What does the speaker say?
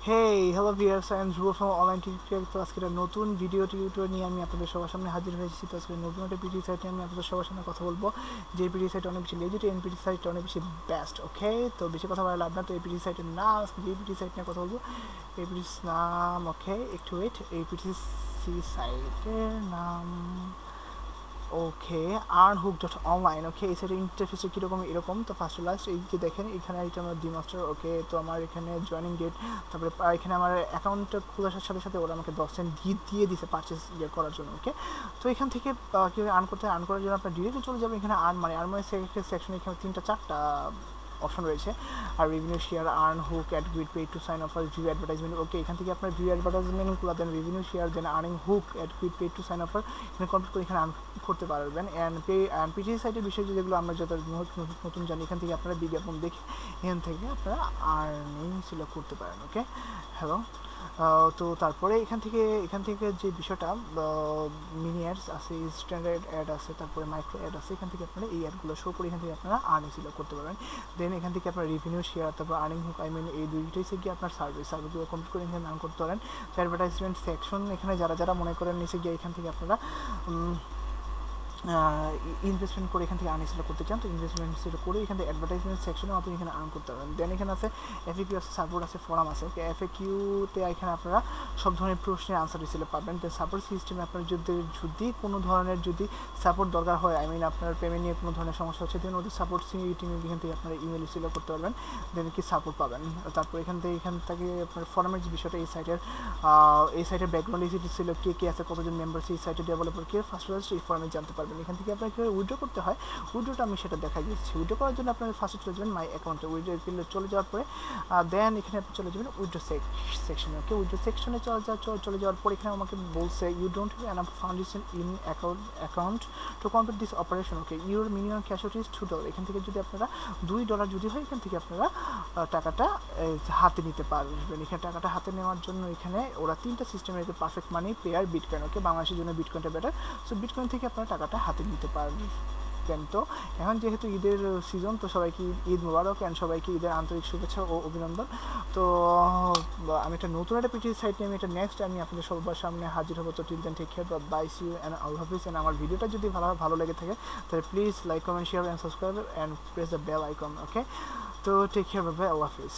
Hey hello viewers, I am Dhruv from online tutorial. তো আজকে একটা নতুন ভিডিও টিউটোরিয়াল নিয়ে আমি আপনাদের সবার সামনে হাজির হয়েছি। তো আজকে নতুন একটা পিটি সাইট নিয়ে আমি আপনাদের সবার সামনে কথা বলবো, যে পিটি সাইট অনেক বেশি লেজিট, এই পিটি সাইট অনেক বেশি বেস্ট। ওকে, তো বেশি কথা বলা লাভ না। তো এই পিটি সাইটের নাম, আজকে যে পিটি সাইট নিয়ে কথা বলবো এই পিটির নাম, ওকে একটু ওয়েট, এই পিটিসি সাইটের নাম ওকে earnhook.online। ওকে, এই সাইটের ইন্টারফেসটা কীরকম এরকম। তো ফার্স্ট লাস্ট এই যে দেখেন, এখানে এটা আমার ডিমাস্টার। ওকে, তো আমার এখানে জয়েনিং ডেট, তারপরে এখানে আমার অ্যাকাউন্টটা খোলার সাথে সাথে ওরা আমাকে 10 সেন্ট দিয়ে দিছে পারচেস করার জন্য। ওকে, তো এখান থেকে কীভাবে আর্ন করতে হয়, আর্ন করার জন্য আপনার ডিরেক্টলি চলে যাবেন এখানে আর্ন মানে সেকশন। এখানে 3-4টা অপশন রয়েছে। আর revenue share, earn hook, ad grid, pay to sign offer, view advertisement. Okay, এখান থেকে আপনার ভিউ অ্যাডভার্টাইজমেন্টগুলো দেন, রেভিনিউ শেয়ার দেন, earning hook, ad grid, pay to sign offer এখানে কমপ্লিট করে এখানে আর্ন করতে পারবেন। অ্যান্ড পিটিসি সাইটের বিষয় যেগুলো আমরা যত নতুন জানি, এখান থেকে আপনারা বিজ্ঞাপন দেখে এখান থেকে আপনারা আর্নিং সিলেক্ট করতে পারেন। ওকে, হ্যালো। তো তারপরে এখান থেকে যে বিষয়টা, মিনি অ্যাডস আছে, স্ট্যান্ডার্ড অ্যাড আছে, তারপরে মাইক্রো অ্যাড আছে। এখান থেকে আপনারা এই অ্যাডগুলো শো করে এখান থেকে আপনারা আর্নিং সিলেক্ট করতে পারবেন। দেন এখান থেকে আপনার রেভিনিউ শেয়ার, তারপর আর্নিং হুক, এই দুইটাই হচ্ছে গিয়ে আপনার সার্ভিসগুলো কমপ্লিট করে এখানে আর্ন করতে পারেন। তো অ্যাডভার্টাইজমেন্ট সেকশন, এখানে যারা মনে করেন নিচে গিয়ে এখান থেকে আপনারা ইনভেস্টমেন্ট করে এখান থেকে আর্নিং সিলেক্ট করতে চান, তো ইনভেস্টমেন্ট সিলেক্ট করে এখান থেকে অ্যাডভার্টাইজমেন্ট সেকশনেও আপনি এখানে আর্ন করতে পারবেন। দেন এখানে আছে এফএকিউ আছে, সাপোর্ট আছে, ফোরাম আছে। ওকে, এফএকিউতে এখানে আপনারা সব ধরনের প্রশ্নের আনসার হিসেবে পাবেন। দেন সাপোর্ট সিস্টেমে আপনার যদি কোনো ধরনের সাপোর্ট দরকার হয়, আপনার পেমেন্ট নিয়ে কোনো ধরনের সমস্যা হচ্ছে, দেন ওদের সাপোর্ট টিমে এখান থেকে আপনারা ইমেল সিলেক্ট করতে পারবেন, দেন কি সাপোর্ট পাবেন। তারপর এখান থেকে আপনার ফোরামের যে বিষয়টা, এই সাইটের ব্যাকগ্রাউন্ড ছিল, কে আছে, কতজন মেম্বার, এই সাইটের ডেভেলপার কে, ফার্স্ট এই ফোরামে জানতে পারবেন। এখান থেকে আপনাকে উইথড্র করতে হয়, উইথড্রটা আমি সেটা দেখা দিচ্ছি। উইথড্র করার জন্য আপনার ফার্স্টে চলে যাবেন মাই অ্যাকাউন্টে, উইথড্র চলে যাওয়ার পরে দেন এখানে আপনি চলে যাবেন উইথড্র সেকশনে। ওকে, উইথড্র সেকশনে চলে যাওয়ার পর এখানে আমাকে বলছে you don't have enough foundation in account to complete this operation. Okay, your minimum cash out is $2। এখান থেকে যদি আপনারা $2 যদি হয়, এখান থেকে আপনারা টাকাটা হাতে নিতে পারবেন। এখানে টাকাটা হাতে নেওয়ার জন্য এখানে ওরা 3টা সিস্টেম রয়েছে, পারফেক্ট মানি, পেয়ার, বিটকয়েন। ওকে, বাংলাদেশের জন্য বিটকয়েনটা বেটার, সো বিটকয়েন থেকে আপনারা টাকাটা হাতে নিতে পারবেন। তো এখন যেহেতু ঈদের সিজন, তো সবাইকে ঈদ মোবারক অ্যান্ড সবাইকে ঈদের আন্তরিক শুভেচ্ছা ও অভিনন্দন। তো আমি একটা নতুন একটা পিটি সাইট নিয়ে আমি আপনাদের সবার সামনে হাজির হবো। তো till then take care, bye, see you and আল্লাহ হাফিজ। অ্যান্ড আমার ভিডিওটা যদি ভালো লেগে থাকে তাহলে please like, comment, share and subscribe and press the bell icon. Okay, তো টেক কেয়ার, বাই, আল্লাহ হাফিজ।